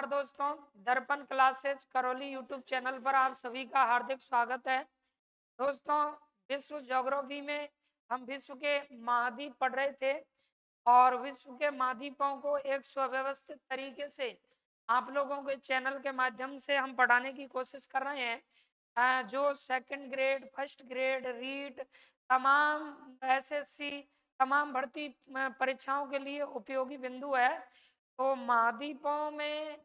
नमस्कार दोस्तों, दर्पण क्लासेज करौली यूट्यूब चैनल पर आप सभी का हार्दिक स्वागत है। दोस्तों, विश्व ज्योग्राफी में हम विश्व के महाद्वीप पढ़ रहे थे और विश्व के महाद्वीपों को एक सुव्यवस्थित तरीके से आप लोगों के चैनल के माध्यम से हम पढ़ाने की कोशिश कर रहे हैं। जो second grade, first grade, REET, तमाम एसएससी, तमाम भर्ती परीक्षाओं के लिए उपयोगी बिंदु है। तो महाद्वीपों में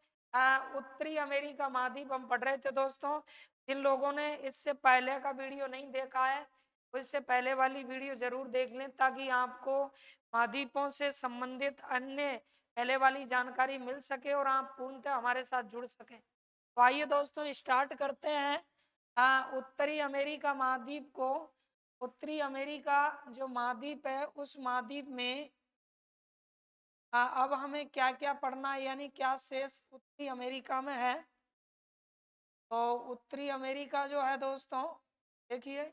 उत्तरी अमेरिका महाद्वीप हम पढ़ रहे थे दोस्तों। जिन लोगों ने इससे पहले का वीडियो नहीं देखा है वो इससे पहले वाली वीडियो जरूर देख लें ताकि आपको महाद्वीपों से संबंधित अन्य पहले वाली जानकारी मिल सके और आप पूर्णतः हमारे साथ जुड़ सकें। तो आइए दोस्तों स्टार्ट करते हैं। उत्तरी अमेरिका महाद्वीप को, उत्तरी अमेरिका जो महाद्वीप है उस महाद्वीप में अब हमें क्या क्या पढ़ना है, यानी क्या शेष उत्तरी अमेरिका में है। तो उत्तरी अमेरिका जो है दोस्तों, देखिए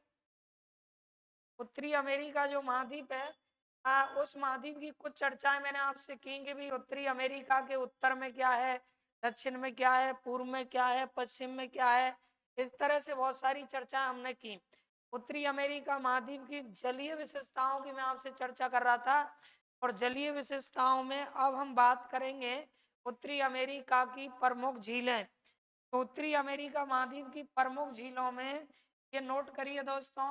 उत्तरी अमेरिका जो महाद्वीप है, उस महाद्वीप की कुछ चर्चाएं मैंने आपसे की कि भी उत्तरी अमेरिका के उत्तर में क्या है, दक्षिण में क्या है, पूर्व में क्या है, पश्चिम में क्या है। इस तरह से बहुत सारी चर्चाएं हमने की। उत्तरी अमेरिका महाद्वीप की जलीय विशेषताओं की मैं आपसे चर्चा कर रहा था और जलीय विशेषताओं में अब हम बात करेंगे उत्तरी अमेरिका की प्रमुख झीलें। तो उत्तरी अमेरिका महाद्वीप की प्रमुख झीलों में ये नोट करिए दोस्तों,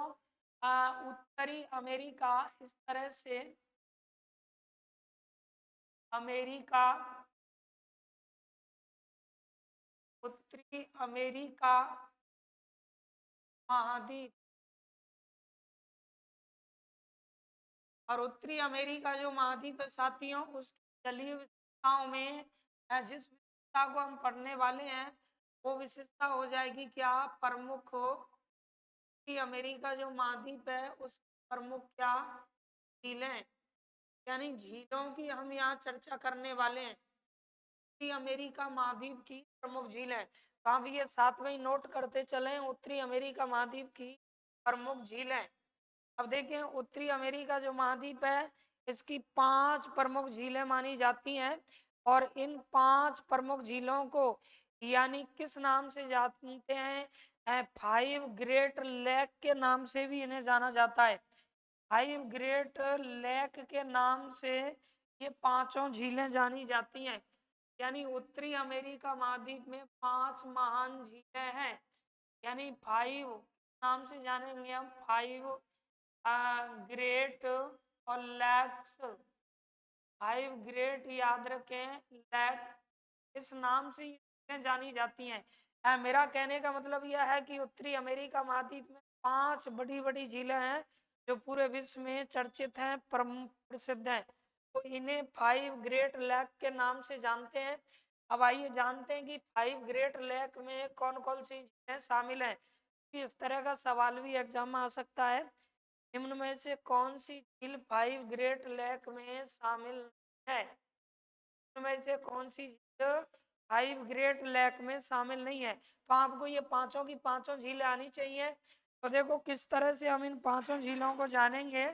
उत्तरी अमेरिका इस तरह से अमेरिका, उत्तरी अमेरिका महाद्वीप और उत्तरी अमेरिका जो महाद्वीप है साथियों, उसकी जलीय विशेषताओं में जिस विशेषता को हम पढ़ने वाले हैं वो विशेषता हो जाएगी क्या, प्रमुख। उत्तरी अमेरिका जो महाद्वीप है उस प्रमुख क्या, झीलें, यानी झीलों की हम यहाँ चर्चा करने वाले हैं। उत्तरी अमेरिका महाद्वीप की प्रमुख झील है। तो आप ये साथ में ही नोट करते चले, उत्तरी अमेरिका महाद्वीप की प्रमुख झील है। अब देखें उत्तरी अमेरिका जो महाद्वीप है इसकी 5 प्रमुख झीलें मानी जाती हैं और इन 5 प्रमुख झीलों को यानी किस नाम से जानते हैं, 5 ग्रेट लेक के नाम से भी इन्हें जाना जाता है। 5 ग्रेट लेक के नाम से ये पांचों झीलें जानी जाती हैं। यानी उत्तरी अमेरिका महाद्वीप में 5 महान झीलें हैं, यानी 5 नाम से जानेंगे हम, 5 ग्रेट और लैक्स। 5 ग्रेट याद रखें, लैक इस नाम से ये जानी जाती हैं। मेरा कहने का मतलब यह है कि उत्तरी अमेरिका महाद्वीप में 5 बड़ी बड़ी झीलें हैं जो पूरे विश्व में चर्चित हैं, प्रसिद्ध हैं। तो इन्हें 5 ग्रेट लेक के नाम से जानते हैं। अब आइए जानते हैं कि 5 ग्रेट लेक में कौन कौन सी झीलें शामिल हैं। इस तरह का सवाल भी एग्जाम में आ सकता है। निम्न में से कौन सी झील 5 ग्रेट लेक में शामिल है, में से कौन सी झील 5 ग्रेट लेक में शामिल नहीं है। तो आपको ये पांचों की पांचों झीलें आनी चाहिए। तो देखो किस तरह से हम इन पांचों झीलों को जानेंगे।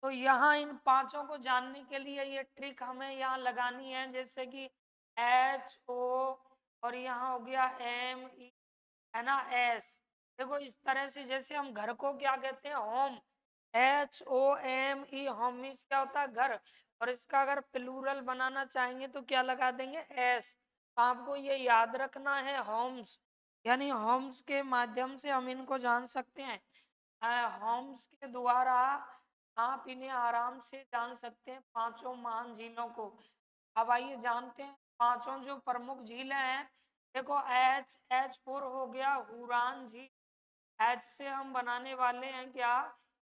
तो यहाँ इन पांचों को जानने के लिए ये ट्रिक हमें यहाँ लगानी है, जैसे कि HO और यहाँ हो गया ME, है ना, S। देखो इस तरह से जैसे हम घर को क्या कहते हैं, होम, HOME, होम मीन्स क्या होता है, घर। और इसका अगर प्लूरल बनाना चाहेंगे तो क्या लगा देंगे, S। तो आपको ये याद रखना है, होम्स, यानी होम्स के माध्यम से हम इनको जान सकते हैं। होम्स के द्वारा आप इन्हें आराम से जान सकते हैं, पांचों महान झीलों को। अब आइए जानते हैं पांचों जो प्रमुख झीलें हैं। देखो H4 हो गया हुरान झील। H से हम बनाने वाले हैं क्या,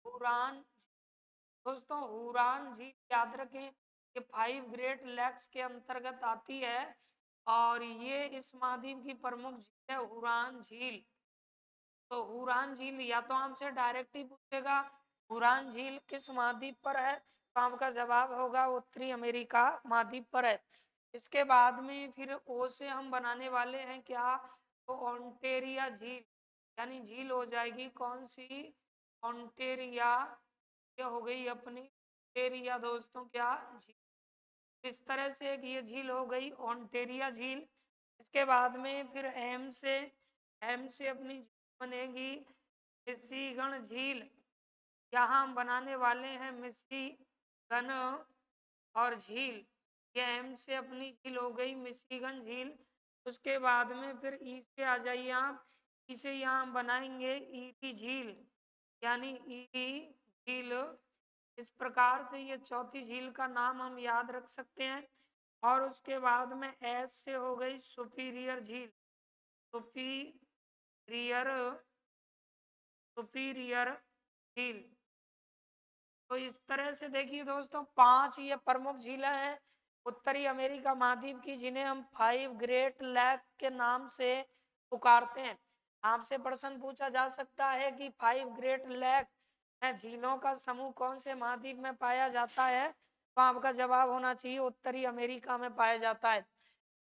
हुरान। दोस्तों हुरान झील याद रखें ये 5 ग्रेट लेक्स के अंतर्गत आती है और ये इस महाद्वीप की प्रमुख झील है, हुरान झील। तो हुरान झील या तो हमसे डायरेक्ट ही पूछेगा हुरान झील किस महाद्वीप पर है, तो आपका जवाब होगा उत्तरी अमेरिका महाद्वीप पर है। इसके बाद में फिर ओ से हम बनाने वाले हैं क्या, तो ओंटेरिया झील, यानी झील हो जाएगी कौन सी, ओंटेरिया। ये हो गई अपनी ओंटेरिया दोस्तों क्या, झील। इस तरह से एक ये झील हो गई ओंटेरिया झील। इसके बाद में फिर एम से अपनी झील बनेगी मिशिगन झील। यहाँ हम बनाने वाले हैं मिशिगन और झील। ये एम से अपनी झील हो गई मिशिगन झील। उसके बाद में फिर ई से आ जाइए आप, ई से यहाँ हम बनाएंगे ईरी झील, यानी ईरी झील। इस प्रकार से ये चौथी झील का नाम हम याद रख सकते हैं। और उसके बाद में एस से हो गई सुपीरियर झील, सुपीरियर सुपीरियर झील। तो इस तरह से देखिए दोस्तों 5 ये प्रमुख झीलें हैं उत्तरी अमेरिका महाद्वीप की, जिन्हें हम 5 ग्रेट लेक के नाम से पुकारते हैं। आपसे प्रश्न पूछा जा सकता है कि 5 ग्रेट लेक है झीलों का समूह कौन से महाद्वीप में पाया जाता है, तो आपका जवाब होना चाहिए उत्तरी अमेरिका में पाया जाता है।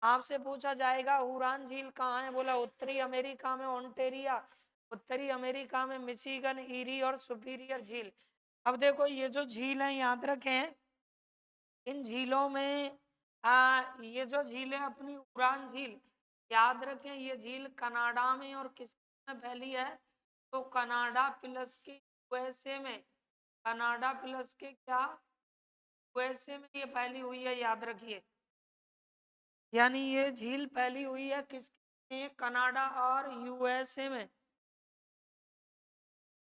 आपसे पूछा जाएगा हुरान झील कहाँ है, बोला उत्तरी अमेरिका में ओंटेरिया, उत्तरी अमेरिका में मिशिगन, ईरी और सुपीरियर झील। अब देखो ये जो झील है याद रखें, इन झीलों में ये जो झील है अपनी उड़ान झील, याद रखें ये झील कनाडा में और किस में फैली है, तो कनाडा प्लस के यूएसए में, कनाडा प्लस के क्या यूएसए में ये फैली हुई है, याद रखिए। यानी ये झील फैली हुई है किस में, कनाडा और यूएसए में।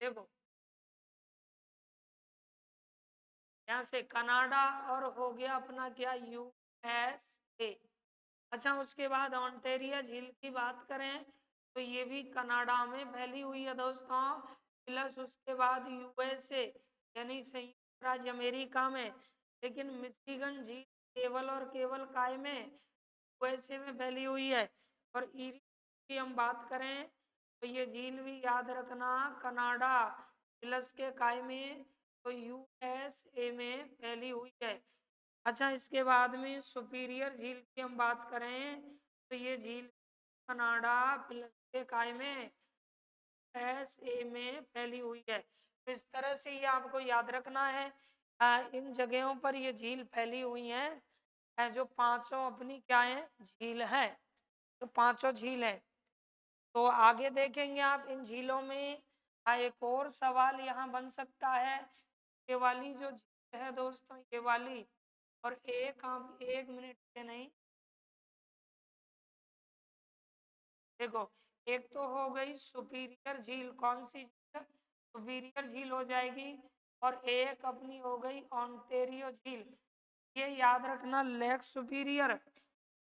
देखो यहाँ से कनाडा और हो गया अपना क्या यूएसए। अच्छा उसके बाद ऑन्टेरिया झील की बात करें तो ये भी कनाडा में फैली हुई है दोस्तों, प्लस उसके बाद यूएसए यानी संयुक्त राज्य अमेरिका में। लेकिन मिशिगन झील केवल और केवल काय में, यूएसए में फैली हुई है। और ईरी की हम बात करें तो ये झील भी याद रखना कनाडा प्लस के काय में, तो यूएसए में फैली हुई है। अच्छा इसके बाद में सुपीरियर झील की हम बात करें तो ये झील कनाडा प्लस के काय में यूएसए में फैली हुई है। तो इस तरह से ये आपको याद रखना है। इन जगहों पर ये झील फैली हुई हैं, जो पांचों अपनी क्या है झील है, जो पांचों झील है। तो आगे देखेंगे आप इन झीलों में एक और सवाल यहाँ बन सकता है, ये वाली जो झील है दोस्तों, ये वाली, और एक आप 1 मिनट के नहीं, देखो एक तो हो गई सुपीरियर झील, कौन सी झील, सुपीरियर झील हो जाएगी। और एक अपनी हो गई ऑन्टेरियो झील। ये याद रखना लेक सुपीरियर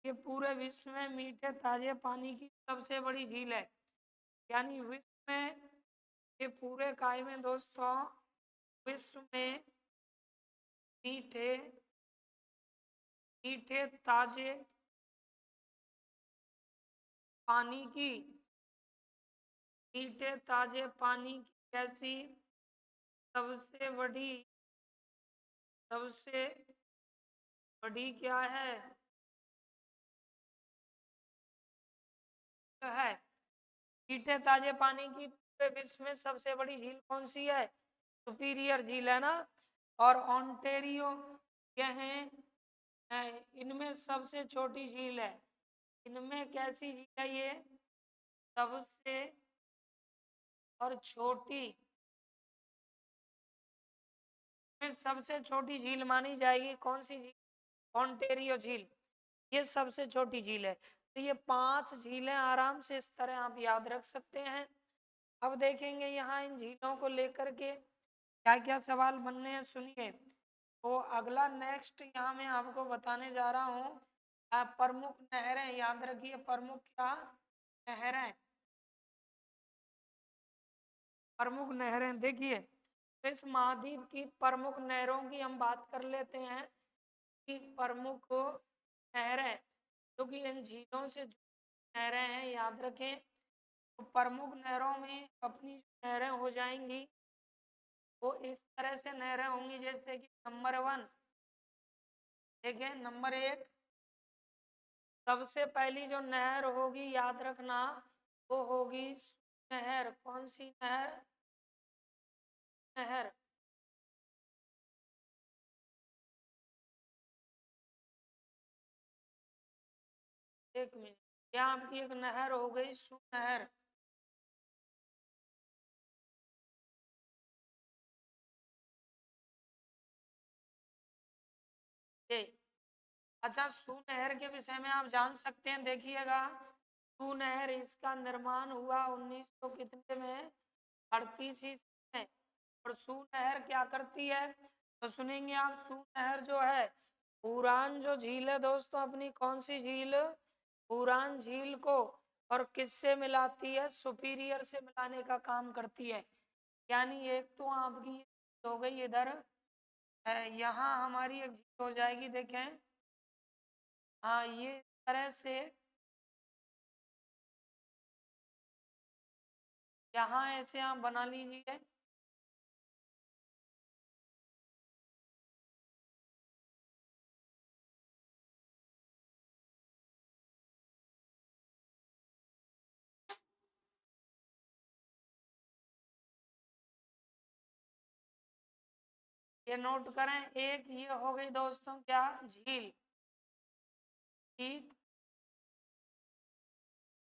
ये पूरे विश्व में मीठे ताजे पानी की सबसे बड़ी झील है। यानी विश्व में ये पूरे काय में दोस्तों, विश्व में मीठे मीठे ताजे पानी की, मीठे ताजे पानी की कैसी सबसे बड़ी क्या है मीठे ताजे पानी की पूरे विश्व में सबसे बड़ी झील कौन सी है, सुपीरियर झील है ना। और ऑन्टेरियो यह है इनमें सबसे छोटी झील है। इनमें कैसी झील है ये, सबसे और छोटी, सबसे छोटी झील मानी जाएगी कौन सी झील, ऑन्टेरियो झील, ये सबसे छोटी झील है। तो ये 5 झीलें आराम से इस तरह आप याद रख सकते हैं। अब देखेंगे यहाँ इन झीलों को लेकर के क्या क्या सवाल बनने हैं, सुनिए। तो अगला नेक्स्ट यहाँ मैं आपको बताने जा रहा हूँ प्रमुख नहरें, याद रखिए प्रमुख क्या नहरें, प्रमुख नहरें। देखिए तो इस महाद्वीप की प्रमुख नहरों की हम बात कर लेते हैं कि प्रमुख नहरें जो कि इन झीलों से नहरें हैं, याद रखें। तो प्रमुख नहरों में अपनी नहरें हो जाएंगी वो इस तरह से नहरें होंगी, जैसे कि नंबर 1 देखिए, नंबर 1 सबसे पहली जो नहर होगी याद रखना वो होगी नहर, कौन सी नहर, नहर एक मिनट, क्या आपकी एक नहर हो गई सुनहर। ये अच्छा, सुनहर के विषय में आप जान सकते हैं, देखिएगा सुनहर इसका निर्माण हुआ 1900 कितने में, 38 ईस्वी में। और सुनहर क्या करती है, तो सुनेंगे आप। सुनहर जो है उड़ान जो झील है दोस्तों अपनी, कौन सी झील, उड़ान झील को और किससे मिलाती है, सुपीरियर से मिलाने का काम करती है। यानी एक तो आपकी हो गई इधर, यहाँ हमारी एक झील हो जाएगी, देखें, हाँ ये इस तरह से यहाँ ऐसे आप बना लीजिए। ये नोट करें, एक ये हो गई दोस्तों क्या, झील, ठीक।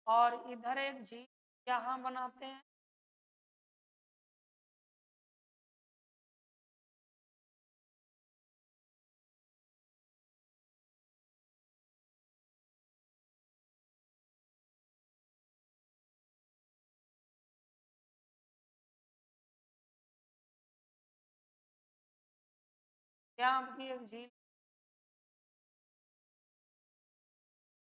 और इधर एक झील यहाँ बनाते हैं, क्या आपकी एक झील,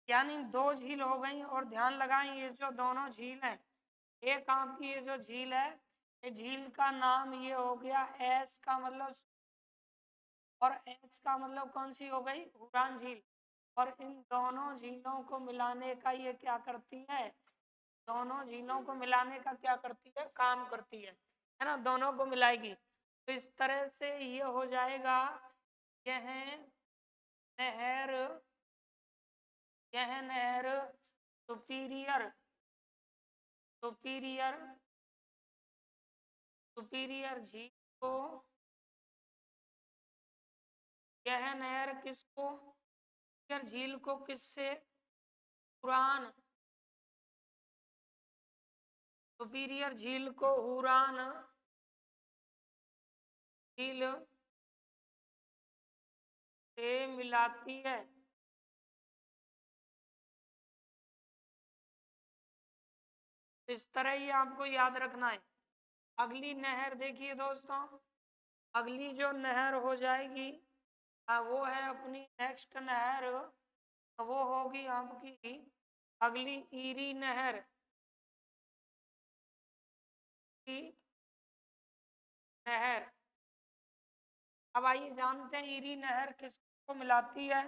यानी दो झील हो गई। और ध्यान लगाएं, ये जो दोनों झील हैं, एक आपकी ये जो झील है, ये झील का नाम ये हो गया एस का मतलब, और एच का मतलब कौन सी हो गई, उड़ान झील। और इन दोनों झीलों को मिलाने का ये क्या करती है, दोनों झीलों को मिलाने का क्या करती है, काम करती है ना, दोनों को मिलाएगी। तो इस तरह से ये हो जाएगा, यह नहर, यह नहर सुपीरियर, सुपीरियर, सुपीरियर झील को, यह नहर किसको, सुपीरियर झील को किससे, हुरान, सुपीरियर झील को हुरान झील से मिलाती है। इस तरह ही आपको याद रखना है। अगली नहर देखिए दोस्तों, अगली जो नहर हो जाएगी, वो है अपनी नेक्स्ट नहर, वो होगी आपकी अगली ईरी नहर की नहर। अब आइए जानते हैं ईरी नहर किसको मिलाती है।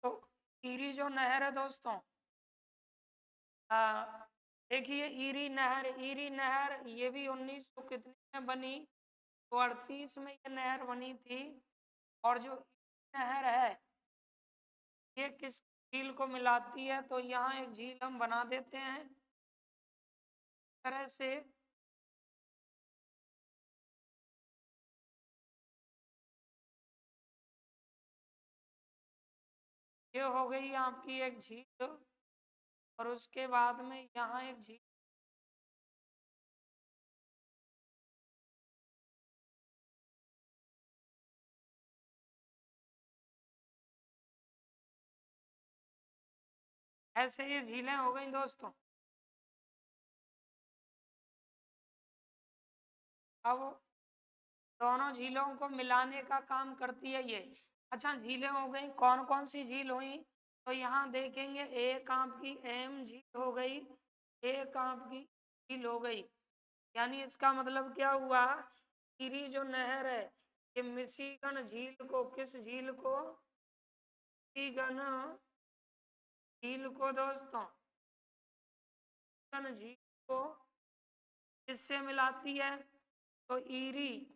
तो ईरी जो नहर है दोस्तों, देखिए ईरी नहर ये भी 1900 कितने में बनी, तो 38 में ये नहर बनी थी। और जो नहर है ये किस झील को मिलाती है, तो यहाँ एक झील हम बना देते हैं इस तरह से। ये हो गई आपकी एक झील, और उसके बाद में यहाँ एक झील, ऐसे ये झीलें हो गई दोस्तों। अब दोनों झीलों को मिलाने का काम करती है ये। अच्छा, झीलें हो गई, कौन कौन सी झील हुई, तो यहाँ देखेंगे एक आपकी एम झील हो गई, एक आपकी झील हो गई। यानी इसका मतलब क्या हुआ, ईरी जो नहर है ये मिशिगन झील को, किस झील को, मिशिगन झील को दोस्तों, मिशिगन झील को किससे मिलाती है, तो ईरी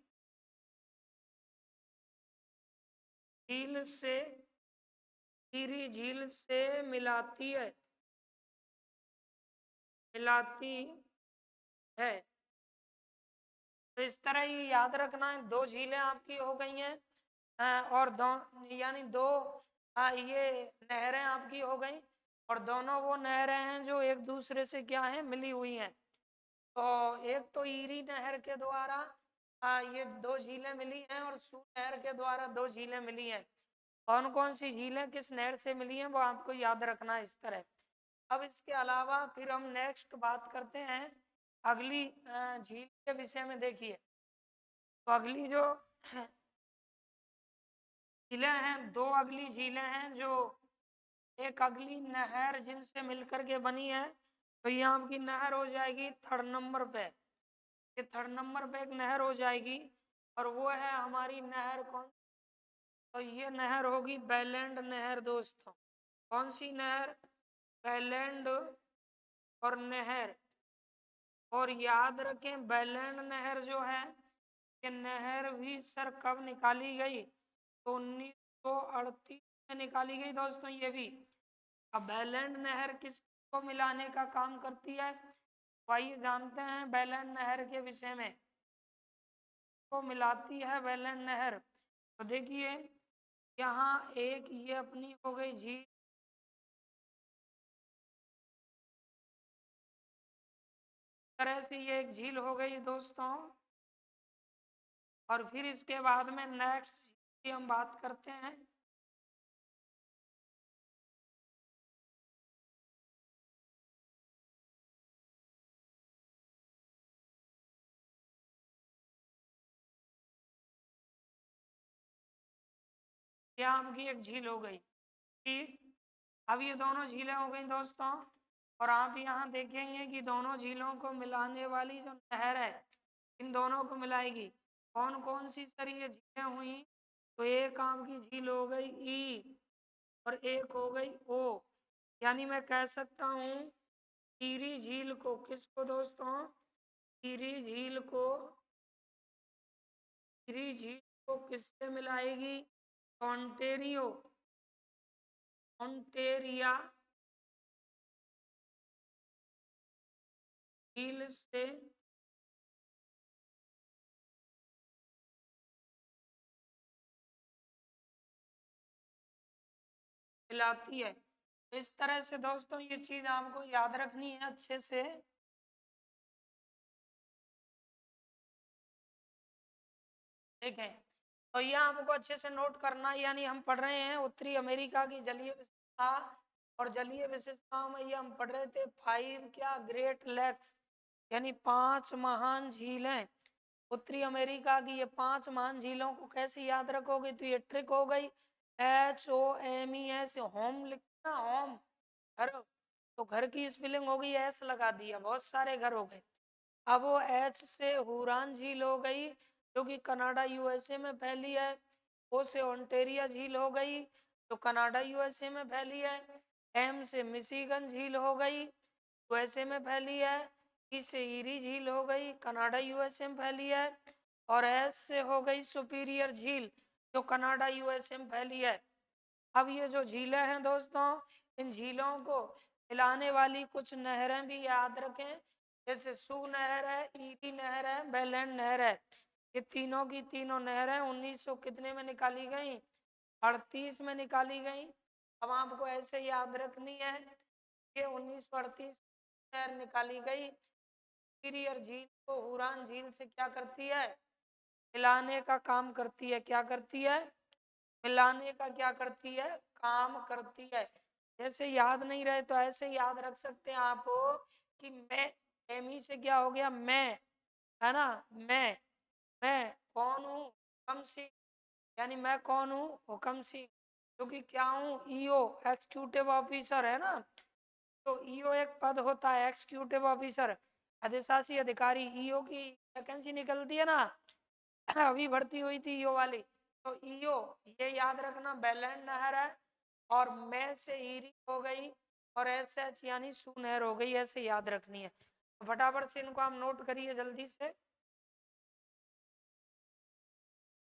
झील से, ईरी झील से मिलाती है, मिलाती है। तो इस तरह ये याद रखना है, दो झीलें आपकी हो गई हैं, और दो, यानी दो, ये नहरें आपकी हो गई। और दोनों वो नहरें हैं जो एक दूसरे से क्या है, मिली हुई हैं। तो एक तो ईरी नहर के द्वारा ये दो झीलें मिली हैं, और सू नहर के द्वारा दो झीलें मिली हैं। कौन कौन सी झीलें किस नहर से मिली हैं वो आपको याद रखना है इस तरह। अब इसके अलावा फिर हम नेक्स्ट बात करते हैं अगली झील के विषय में। देखिए, तो अगली जो झीलें हैं, दो अगली झीलें हैं, जो एक अगली नहर जिनसे मिलकर के बनी है। तो ये आपकी नहर हो जाएगी थर्ड नंबर पे, ये थर्ड नंबर पे एक नहर हो जाएगी, और वो है हमारी नहर कौन? तो ये नहर होगी बैलैंड नहर दोस्तों। कौन सी नहर? बैलैंड और नहर। और याद रखें बैलैंड नहर जो है, ये नहर भी सर कब निकाली गई? तो 1938 में निकाली गई दोस्तों ये भी। अब बैलैंड नहर किसको मिलाने का काम करती है? तो आइए जानते हैं बैलैंड नहर के विषय में। को मिलाती है बैलैंड नहर। तो देखिए, यहाँ एक ये अपनी हो गई झील, तरह से ये एक झील हो गई दोस्तों। और फिर इसके बाद में नेक्स्ट की हम बात करते हैं। ये आपकी एक झील हो गई, ठीक। अब ये दोनों झीलें हो गई दोस्तों, और आप यहाँ देखेंगे कि दोनों झीलों को मिलाने वाली जो नहर है, इन दोनों को मिलाएगी। कौन कौन सी सर ये झीलें हुई? तो एक आपकी झील हो गई ई, और एक हो गई ओ। यानी मैं कह सकता हूँ टिहरी झील को, किसको दोस्तों? टिहरी झील को, टिहरी झील को किससे मिलाएगी? ओंटेरियो, ओंटेरिया झील से मिलाती है। इस तरह से दोस्तों ये चीज आपको याद रखनी है अच्छे से। ठीक है, तो ये आपको अच्छे से नोट करना है। यानी हम पढ़ रहे हैं उत्तरी अमेरिका की जलीय विशेषता, और जलीय विशेषताओं में ये हम पढ़ रहे थे 5 क्या, ग्रेट लेक्स, यानी 5 महान झीलें। उत्तरी अमेरिका की ये 5 महान झीलों को कैसे याद रखोगे? तो ये ट्रिक हो गई। HOMES, होम लिखना, होम घर। तो घर की स्पेलिंग हो गई एस लगा दिया, बहुत सारे घर हो गए। अब वो एच से हुरान झील हो गई, जो कि कनाडा यूएसए में फैली है। ओ से ओंटेरिया झील हो गई, जो कनाडा यूएसए में फैली है। एम से मिशिगन झील हो गई, यूएसए में फैली है। ई से ईरी झील हो गई, कनाडा यूएसए में फैली है। और एस से हो गई सुपीरियर झील, जो कनाडा यूएसए में फैली है। अब ये जो झीलें हैं दोस्तों, इन झीलों को मिलाने वाली कुछ नहरें भी याद रखें, जैसे सू नहर है, ईरी नहर है, बैलैंड नहर है। ये तीनों की तीनों नहरें 1900 कितने में निकाली गई? 38 में निकाली गई। अब आपको ऐसे याद रखनी है कि 1938 नहर निकाली गई। सुपीरियर झील को हुरान झील से क्या करती है? मिलाने का काम करती है। क्या करती है? मिलाने का क्या करती है? काम करती है। जैसे याद नहीं रहे तो ऐसे याद रख सकते हैं आप कि मैं, एमी से क्या हो गया? मैं, है ना, मैं कौन हूँ? हुकम सिंह। यानी मैं कौन हूँ? हुकम सिंह। क्योंकि क्या हूँ? ईओ, एग्जीक्यूटिव ऑफिसर, है ना। तो ईओ एक पद होता है, एग्जीक्यूटिव ऑफिसर, अधिशासी अधिकारी। ईओ की वैकेंसी निकलती है ना, अभी भर्ती हुई थी ईओ वाली। तो ईओ, ये याद रखना बैलैंड नहर है, और मैं से ईरी हो गई, और एस एच यानी सू नहर हो गई। ऐसे याद रखनी है। तो फटाफट से इनको आप नोट करिए, जल्दी से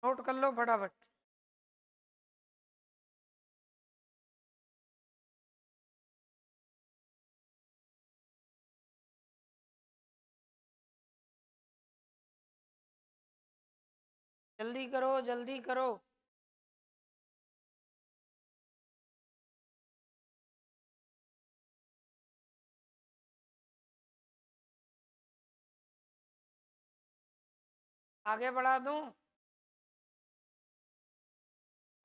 नोट कर लो फटाफट। जल्दी करो, जल्दी करो। आगे बढ़ा दूं,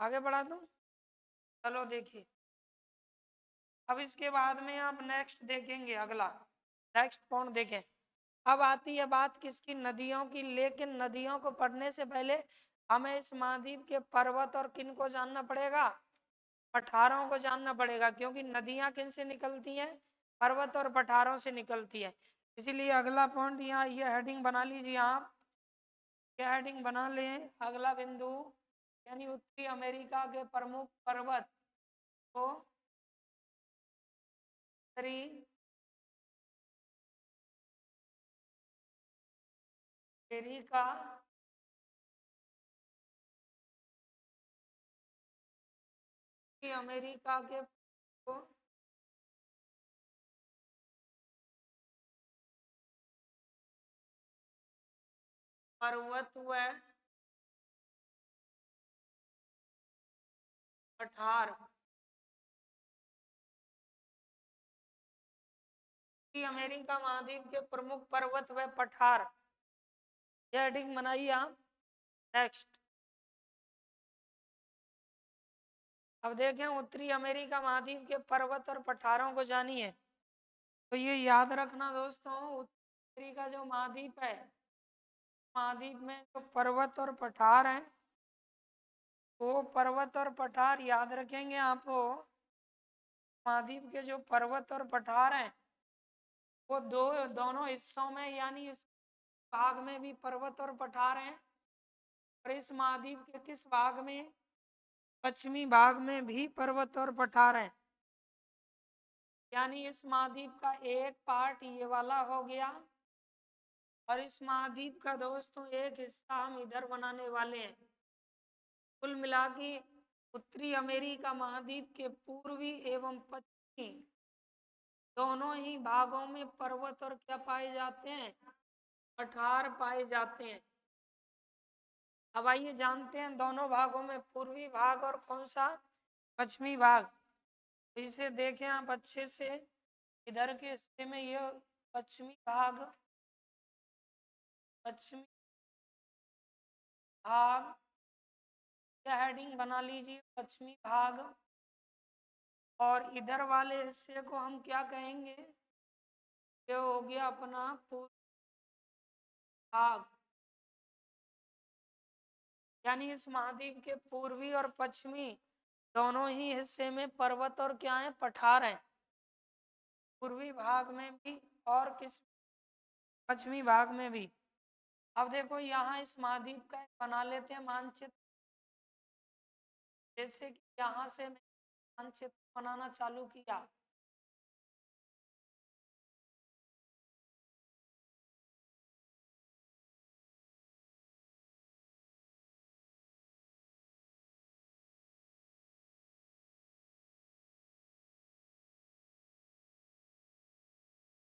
आगे बढ़ा दूं? चलो देखिए, अब इसके बाद में आप नेक्स्ट देखेंगे, अगला नेक्स्ट पॉइंट देखें। अब आती है बात किसकी? नदियों की। लेकिन नदियों को पढ़ने से पहले हमें इस महाद्वीप के पर्वत और किन को जानना पड़ेगा? पठारों को जानना पड़ेगा, क्योंकि नदियां किन से निकलती हैं? पर्वत और पठारों से निकलती है। इसीलिए अगला पॉइंट यहाँ ये हेडिंग बना लीजिए आप, ये हेडिंग बना लें। अगला बिंदु यानी उत्तरी अमेरिका के प्रमुख पर्वत को उत्तरी अमेरिका अमेरिका के को पर्वत व पठार अमेरिका महाद्वीप के प्रमुख पर्वत व पठार, यह हेडिंग बनाइए आप। नेक्स्ट, अब देखें उत्तरी अमेरिका महाद्वीप के पर्वत और पठारों को जानिए। तो ये याद रखना दोस्तों, उत्तरी का जो महाद्वीप है, महाद्वीप में जो पर्वत और पठार हैं, वो पर्वत और पठार याद रखेंगे आपको। महाद्वीप के जो पर्वत और पठार हैं वो दोनों हिस्सों में, यानी इस भाग में भी पर्वत और पठार हैं, और इस महाद्वीप के किस भाग में? पश्चिमी भाग में भी पर्वत और पठार हैं। यानी इस महाद्वीप का एक पार्ट ये वाला हो गया, और इस महाद्वीप का दोस्तों एक हिस्सा हम इधर बनाने वाले हैं। कुल मिला के उत्तरी अमेरिका महाद्वीप के पूर्वी एवं पश्चिमी दोनों ही भागों में पर्वत और क्या पाए जाते हैं? पठार पाए जाते हैं। अब आइए जानते हैं दोनों भागों में, पूर्वी भाग और कौन सा? पश्चिमी भाग। तो इसे देखें आप अच्छे से, इधर के हिस्से में ये पश्चिमी भाग, पश्चिमी भाग, यह हेडिंग बना लीजिए, पश्चिमी भाग। और इधर वाले हिस्से को हम क्या कहेंगे? ये हो गया अपना पूर्व भाग। यानी इस महाद्वीप के पूर्वी और पश्चिमी दोनों ही हिस्से में पर्वत और क्या है? पठार है। पूर्वी भाग में भी और किस? पश्चिमी भाग में भी। अब देखो यहाँ इस महाद्वीप का बना लेते हैं मानचित्र। जैसे कि यहाँ से मैं मानचित्र बनाना चालू किया,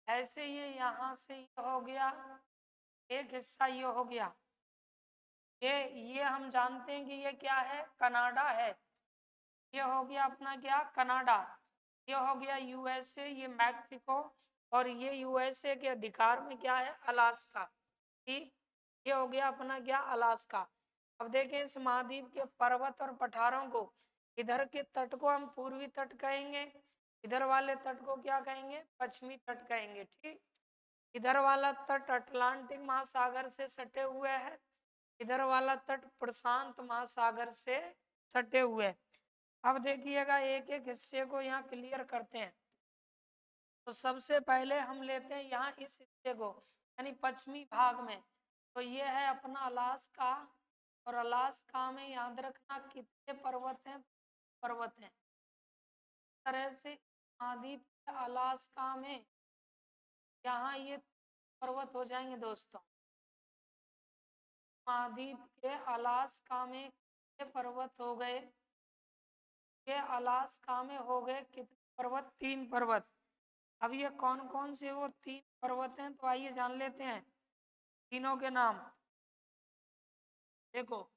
ऐसे ये यहाँ से ये हो गया, एक हिस्सा ये हो गया। ये हम जानते हैं कि ये क्या है? कनाडा है। ये हो गया अपना क्या? कनाडा। ये हो गया यूएसए, ये मैक्सिको, और ये यूएसए के अधिकार में क्या है? अलास्का। ठीक, ये हो गया अपना क्या? अलास्का। अब देखें इस महाद्वीप के पर्वत और पठारों को, इधर के तट को हम पूर्वी तट कहेंगे, इधर वाले तट को क्या कहेंगे? पश्चिमी तट कहेंगे। ठीक, इधर वाला तट अटलांटिक महासागर से सटे हुए है, इधर वाला तट प्रशांत महासागर से सटे हुए है। अब देखिएगा एक एक हिस्से को यहाँ क्लियर करते हैं। तो सबसे पहले हम लेते हैं यहाँ इस हिस्से को, यानी पश्चिमी भाग में। तो ये है अपना अलास्का, और अलास्का में याद रखना कितने पर्वत हैं? पर्वत हैं। इस तरह से महाद्वीप के अलास्का में यहाँ ये पर्वत हो जाएंगे दोस्तों। महाद्वीप के अलास्का में कितने पर्वत हो गए? ये अलास्का में हो गए कितने पर्वत? 3 पर्वत। अब ये कौन कौन से वो 3 पर्वत हैं? तो आइए जान लेते हैं तीनों के नाम। देखो,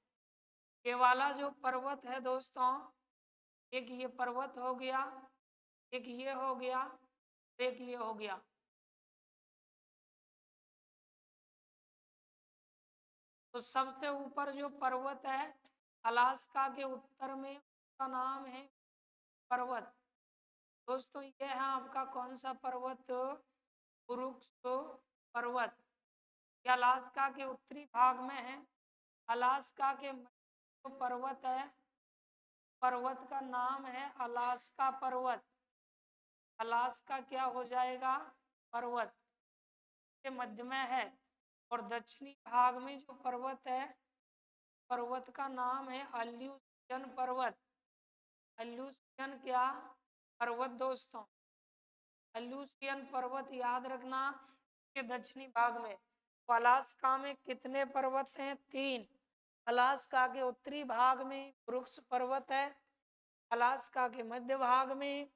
ये वाला जो पर्वत है दोस्तों, एक ये पर्वत हो गया, एक ये हो गया, एक ये हो गया। तो सबसे ऊपर जो पर्वत है अलास्का के उत्तर में, उसका नाम है पर्वत। दोस्तों ये है आपका कौन सा पर्वत? ब्रुक्स पर्वत। ये अलास्का के उत्तरी भाग में है। अलास्का के मध्य जो पर्वत है, पर्वत का नाम है अलास्का पर्वत। अलास्का क्या हो जाएगा? पर्वत के मध्य में है। और दक्षिणी भाग में जो पर्वत है, पर्वत का नाम है अल्यूसियन पर्वत। अल्यूसियन क्या पर्वत? दोस्तों अल्यूसियन पर्वत याद रखना के दक्षिणी भाग में। तो अलास्का में कितने पर्वत हैं? 3। अलास्का के उत्तरी भाग में ब्रुक्स पर्वत है। अलास्का के मध्य भाग में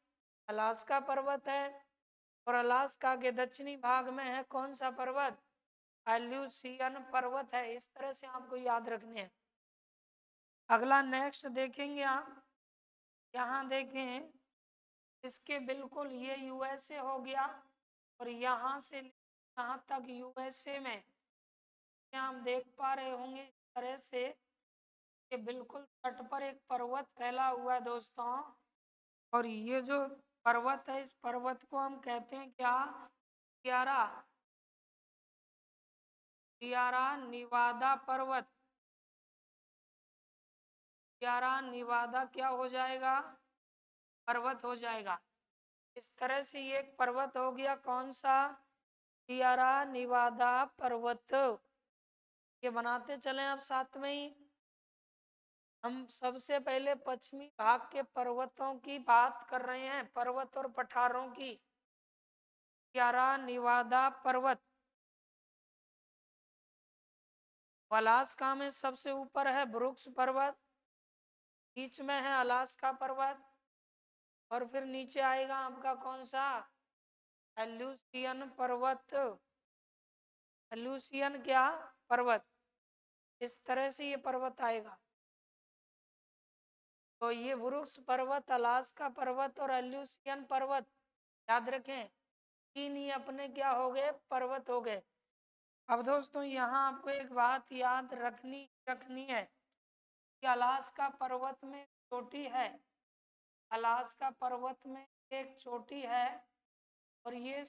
अलास्का पर्वत है। और अलास्का के दक्षिणी भाग में है कौन सा पर्वत? एल्यूसियन पर्वत है। इस तरह से आपको याद रखने हैं। अगला नेक्स्ट देखेंगे आप, यहाँ देखें इसके बिल्कुल ये यूएसए हो गया और यहाँ से यहाँ तक यूएसए में आप देख पा रहे होंगे इस तरह से कि बिल्कुल तट पर एक पर्वत फैला हुआ है दोस्तों। और ये जो पर्वत है, इस पर्वत को हम कहते हैं क्या? सियरा सियरा निवादा पर्वत। सियरा निवादा क्या हो जाएगा? पर्वत हो जाएगा। इस तरह से ये एक पर्वत हो गया कौन सा? सियरा निवादा पर्वत। ये बनाते चले आप साथ में ही। हम सबसे पहले पश्चिमी भाग के पर्वतों की बात कर रहे हैं, पर्वत और पठारों की। सियरा निवादा पर्वत अलास्का में सबसे ऊपर है ब्रुक्स पर्वत, बीच में है अलास्का पर्वत, और फिर नीचे आएगा आपका कौन सा? एल्यूसियन पर्वत। एल्यूसियन क्या पर्वत? इस तरह से ये पर्वत आएगा। तो ये ब्रुक्स पर्वत, अलास्का पर्वत और एल्यूसियन पर्वत याद रखें, तीन ही अपने क्या हो गए? पर्वत हो गए। अब दोस्तों यहाँ आपको एक बात याद रखनी है कि अलास्का पर्वत में चोटी है। अलास्का पर्वत में एक चोटी है और ये